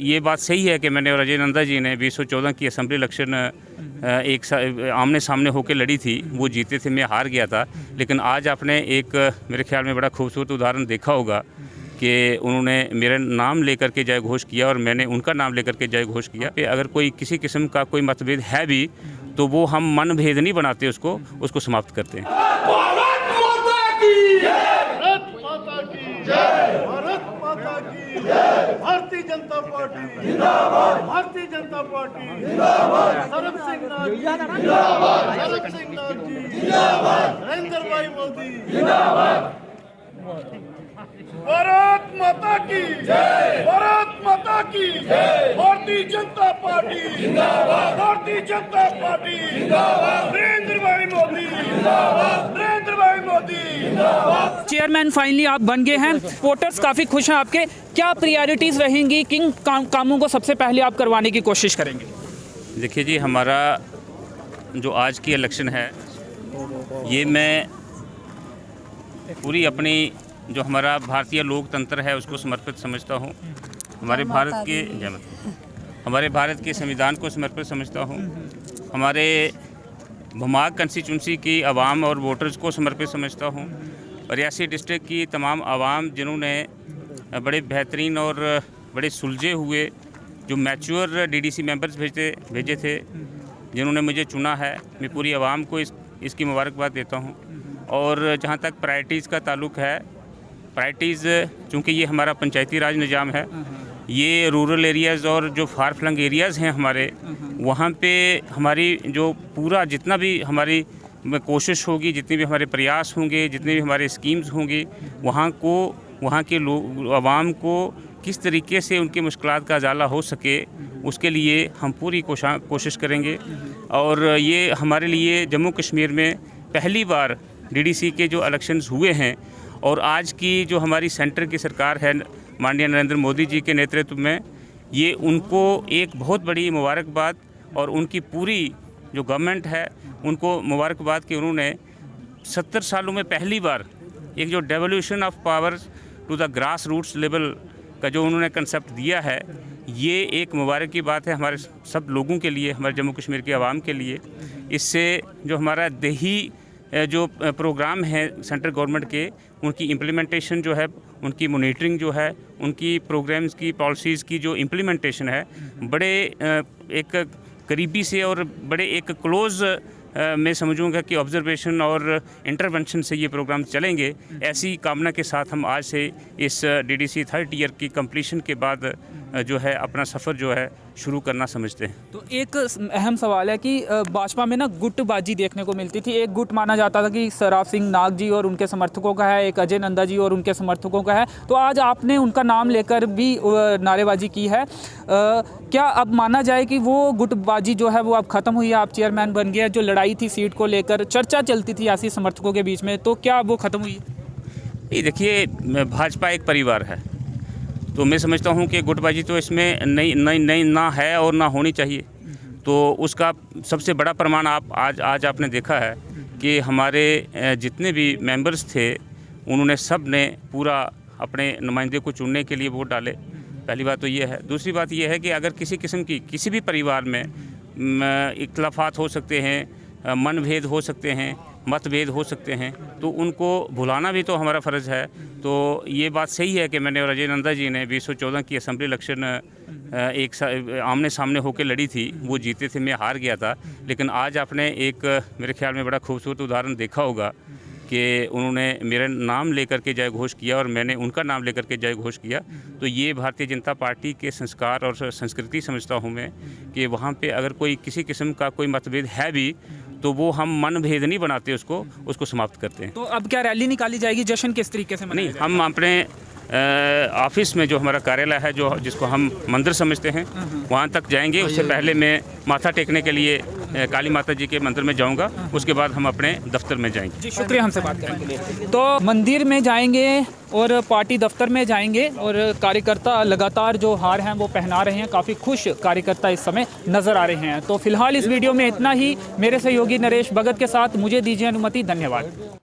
ये बात सही है कि मैंने और अजय नंदा जी ने 2014 की असेंबली इलेक्शन आमने सामने होकर लड़ी थी, वो जीते थे, मैं हार गया था। लेकिन आज आपने एक मेरे ख्याल में बड़ा खूबसूरत उदाहरण देखा होगा कि उन्होंने मेरा नाम लेकर के जय घोष किया और मैंने उनका नाम लेकर के जय घोष किया। कि अगर कोई किसी किस्म का कोई मतभेद है भी तो वो हम मन भेद नहीं बनाते, उसको समाप्त करते हैं। भारत माता की जय, भारत माता की जय, भारतीय जनता पार्टी जिंदाबाद, भारतीय जनता पार्टी जिंदाबाद, सरब सिंह नाथ जी जिंदाबाद, सरब सिंह नाथ जी जिंदाबाद, नरेंद्र भाई मोदी जिंदाबाद। भारत माता की जय, भारत माता की जय, भारतीय जनता पार्टी जिंदाबाद, भारतीय जनता पार्टी जिंदाबाद, नरेंद्र भाई मोदी जिंदाबाद, नरेंद्र भाई मोदी जिंदाबाद। चेयरमैन फाइनली आप बन गए हैं, वोटर्स काफ़ी खुश हैं आपके। क्या प्रायोरिटीज़ रहेंगी, किन कामों को सबसे पहले आप करवाने की कोशिश करेंगे? देखिए जी, हमारा जो आज की इलेक्शन है ये मैं पूरी अपनी जो हमारा भारतीय लोकतंत्र है उसको समर्पित समझता हूँ। हमारे भारत के संविधान को समर्पित समझता हूँ। हमारे भमाग कंस्टिट्यूंसी की आवाम और वोटर्स को समर्पित समझता हूँ। रियासी डिस्ट्रिक्ट की तमाम आवाम जिन्होंने बड़े बेहतरीन और बड़े सुलझे हुए जो मैच्योर डीडीसी मेंबर्स भेजे थे, जिन्होंने मुझे चुना है, मैं पूरी आवाम को इसकी मुबारकबाद देता हूँ। और जहाँ तक प्रायोरिटीज़ का ताल्लुक़ है, प्रायोरिटीज़ चूँकि ये हमारा पंचायती राज निज़ाम है, ये रूरल एरियाज़ और जो फार फ्लंग एरियाज़ हैं हमारे, वहाँ पे हमारी जो पूरा जितना भी हमारी कोशिश होगी, जितने भी हमारे प्रयास होंगे, जितने भी हमारे स्कीम्स होंगे, वहाँ के लोग आवाम को किस तरीके से उनकी मुश्किलात का उजाला हो सके, उसके लिए हम पूरी कोशिश करेंगे। और ये हमारे लिए जम्मू कश्मीर में पहली बार डीडीसी के जो इलेक्शंस हुए हैं और आज की जो हमारी सेंटर की सरकार है माननीय नरेंद्र मोदी जी के नेतृत्व में, ये उनको एक बहुत बड़ी मुबारकबाद और उनकी पूरी जो गवर्नमेंट है उनको मुबारकबाद कि उन्होंने 70 सालों में पहली बार एक जो devolution of power to the grass roots level का जो उन्होंने कंसेप्ट दिया है, ये एक मुबारक की बात है हमारे सब लोगों के लिए, हमारे जम्मू कश्मीर के आवाम के लिए। इससे जो हमारा देही जो प्रोग्राम है सेंट्रल गवर्नमेंट के, उनकी इम्प्लीमेंटेशन जो है, उनकी मॉनिटरिंग जो है, उनकी प्रोग्राम्स की पॉलिसीज़ की जो इम्प्लीमेंटेशन है, बड़े एक करीबी से और बड़े एक क्लोज़ मैं समझूंगा कि ऑब्जर्वेशन और इंटरवेंशन से ये प्रोग्राम चलेंगे। ऐसी कामना के साथ हम आज से इस डीडीसी 3rd ईयर की कंप्लीशन के बाद जो है अपना सफ़र जो है शुरू करना समझते हैं। तो एक अहम सवाल है कि भाजपा में ना गुटबाजी देखने को मिलती थी। एक गुट माना जाता था कि सरब सिंह नाग जी और उनके समर्थकों का है, एक अजय नंदा जी और उनके समर्थकों का है। तो आज आपने उनका नाम लेकर भी नारेबाजी की है। क्या अब माना जाए कि वो गुटबाजी जो है वो अब ख़त्म हुई है, आप चेयरमैन बन गए? जो लड़ाई थी सीट को लेकर, चर्चा चलती थी ऐसी समर्थकों के बीच में, तो क्या वो ख़त्म हुई? ये देखिए, भाजपा एक परिवार है, तो मैं समझता हूँ कि गुटबाजी तो इसमें नहीं ना है और ना होनी चाहिए। तो उसका सबसे बड़ा प्रमाण आज आपने देखा है कि हमारे जितने भी मेंबर्स थे उन्होंने सब ने पूरा अपने नुमाइंदे को चुनने के लिए वोट डाले। पहली बात तो ये है। दूसरी बात ये है कि अगर किसी किस्म की किसी भी परिवार में इख्तलाफात हो सकते हैं, मनभेद हो सकते हैं, मतभेद हो सकते हैं, तो उनको भुलाना भी तो हमारा फ़र्ज़ है। तो ये बात सही है कि मैंने और अजय नंदा जी ने 2014 की असेंबली इलेक्शन आमने सामने होकर लड़ी थी, वो जीते थे, मैं हार गया था। लेकिन आज आपने एक मेरे ख्याल में बड़ा खूबसूरत उदाहरण देखा होगा कि उन्होंने मेरा नाम लेकर के जय घोष किया और मैंने उनका नाम लेकर के जय घोष किया। तो ये भारतीय जनता पार्टी के संस्कार और संस्कृति समझता हूँ मैं कि वहाँ पे अगर कोई किसी किस्म का कोई मतभेद है भी तो वो हम मन भेद नहीं बनाते, उसको समाप्त करते हैं। तो अब क्या रैली निकाली जाएगी? जश्न किस तरीके से मनाया जाएगा? हम अपने ऑफिस में जो हमारा कार्यालय है, जो जिसको हम मंदिर समझते हैं, वहाँ तक जाएंगे। उससे पहले मैं माथा टेकने के लिए काली माता जी के मंदिर में जाऊंगा, उसके बाद हम अपने दफ्तर में जाएंगे। जी, शुक्रिया हमसे बात करने के लिए। तो मंदिर में जाएंगे और पार्टी दफ्तर में जाएंगे और कार्यकर्ता लगातार जो हार हैं वो पहना रहे हैं। काफ़ी खुश कार्यकर्ता इस समय नज़र आ रहे हैं। तो फिलहाल इस वीडियो में इतना ही। मेरे सहयोगी नरेश भगत के साथ मुझे दीजिए अनुमति। धन्यवाद।